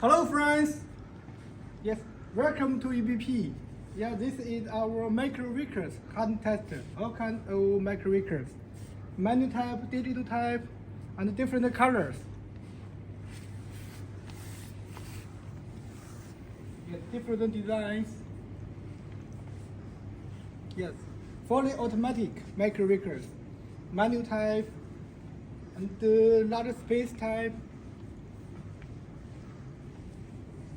Hello friends! Yes, welcome to EBP. Yeah, this is our micro records hand tester, all kinds of micro records. Manual type, digital type, and different colors. Yes, different designs. Yes, fully automatic micro records, manual type, and large space type.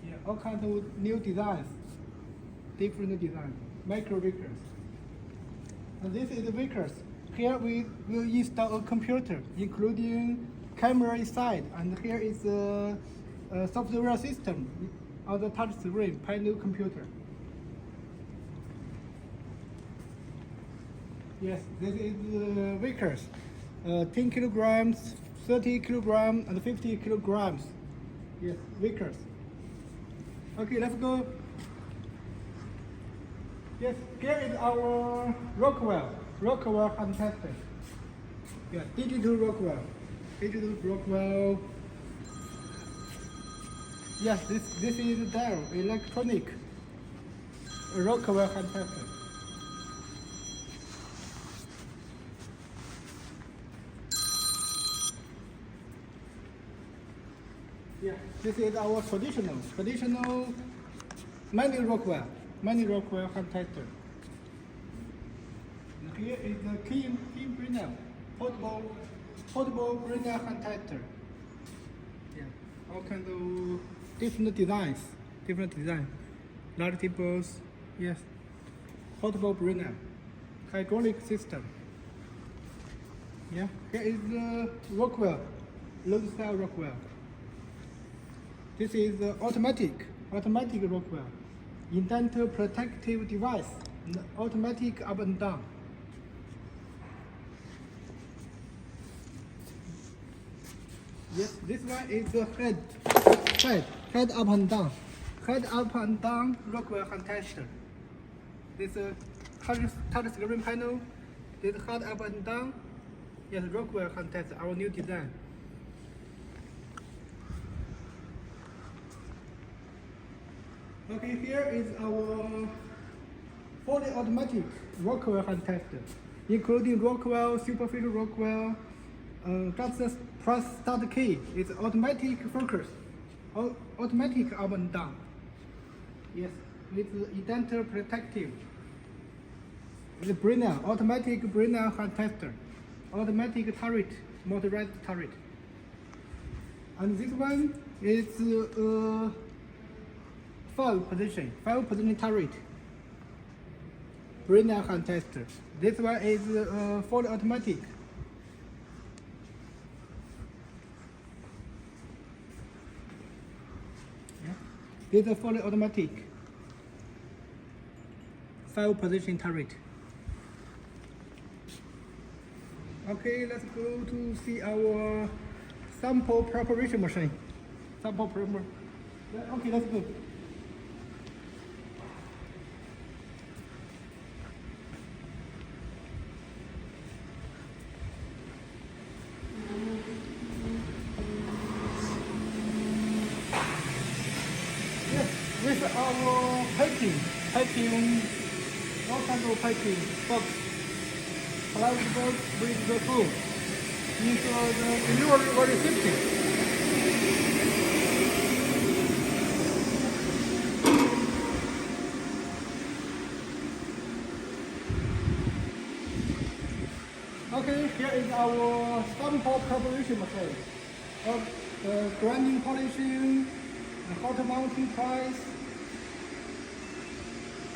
Yeah, all kinds of new designs, different designs, micro records. And this is the records. Here we will install a computer, including camera inside, and here is a software system on the touch screen panel computer. Yes, this is records. 10 kilograms, 30 kilograms, and 50 kilograms. Yes, records. Okay, let's go. Yes, here is our Rockwell hand tester. Yeah, digital Rockwell. Yes, this is Dell electronic Rockwell hand tester. Yeah, this is our traditional manual Rockwell hand tester. And here is the key Brunel, portable Brunel hand tester. Yeah, all kinds of different designs. Large tables, yes. Portable Brunel, hydraulic system. Yeah, here is the Rockwell, load style Rockwell. This is the automatic Rockwell, indented protective device, and automatic up and down. Yes, this one is the head up and down Rockwell hand tester. This touch screen panel, this head up and down. Yes, Rockwell hand tester, our new design. Okay, here is our fully automatic Rockwell hand tester, including Rockwell, superficial Rockwell, just press start key. It's automatic focus, automatic up and down. Yes, with indented protective. The Brunel, automatic Brunel hand tester, automatic turret, motorized turret. And this one is five position turret. Brunel hand tester. This one is fully automatic. Yeah. This is fully automatic 5-position turret. Okay, let's go to see our sample preparation machine. Okay, let's go. With our packing, all kinds of packing box, plastic box with the food, ensure the delivery very safety. Okay, here is our sample preparation machine. Grinding, polishing, hot mounting press,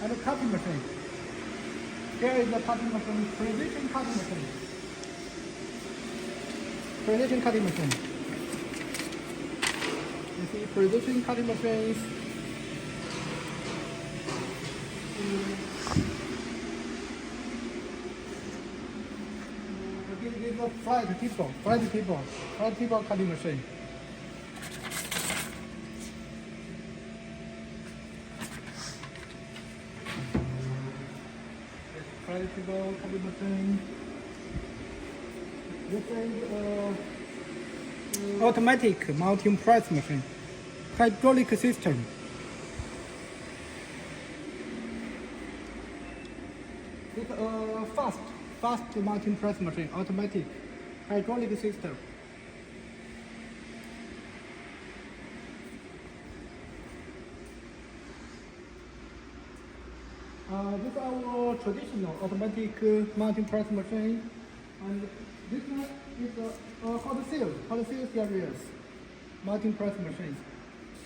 and a cutting machine. Here is the cutting machine, precision cutting machine. You see precision cutting machines. This is a flat people cutting machine. People cutting machine. This is automatic mounting press machine. hydraulic system. It's a fast mounting press machine, automatic hydraulic system. This is our traditional automatic mounting press machine, and this one is a hot seal series mounting press machine,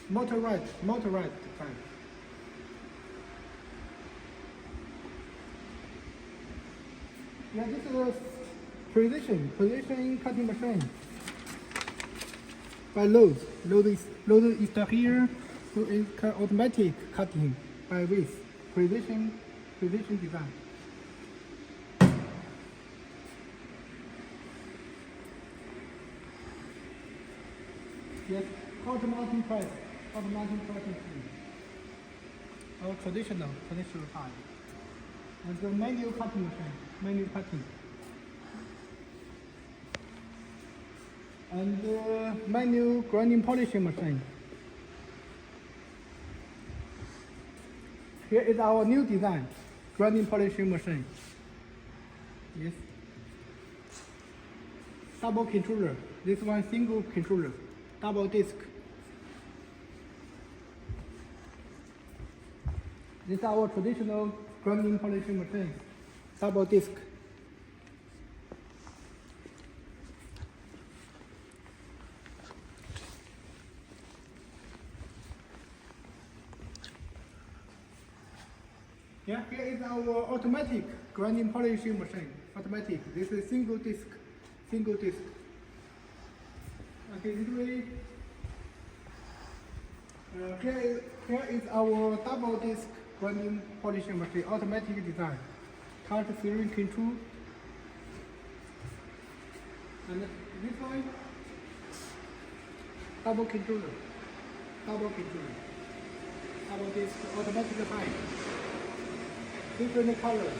motorized type. Yeah, this is a precision cutting machine by loads. Load is here, so it's automatic cutting by width. Precision design. Yes, hot mounting press machine. Our traditional type. And the manual cutting machine, manual cutting. And the manual grinding polishing machine. Here is our new design, grinding polishing machine. Yes. Double controller. This one single controller, double disc. This is our traditional grinding polishing machine, double disc. Yeah, here is our automatic grinding polishing machine. Automatic. This is single disc. Okay, this way. Here is our double disc grinding polishing machine, automatic design. Touch steering control. And this one, double controller. Double disc automatic height. Different colors.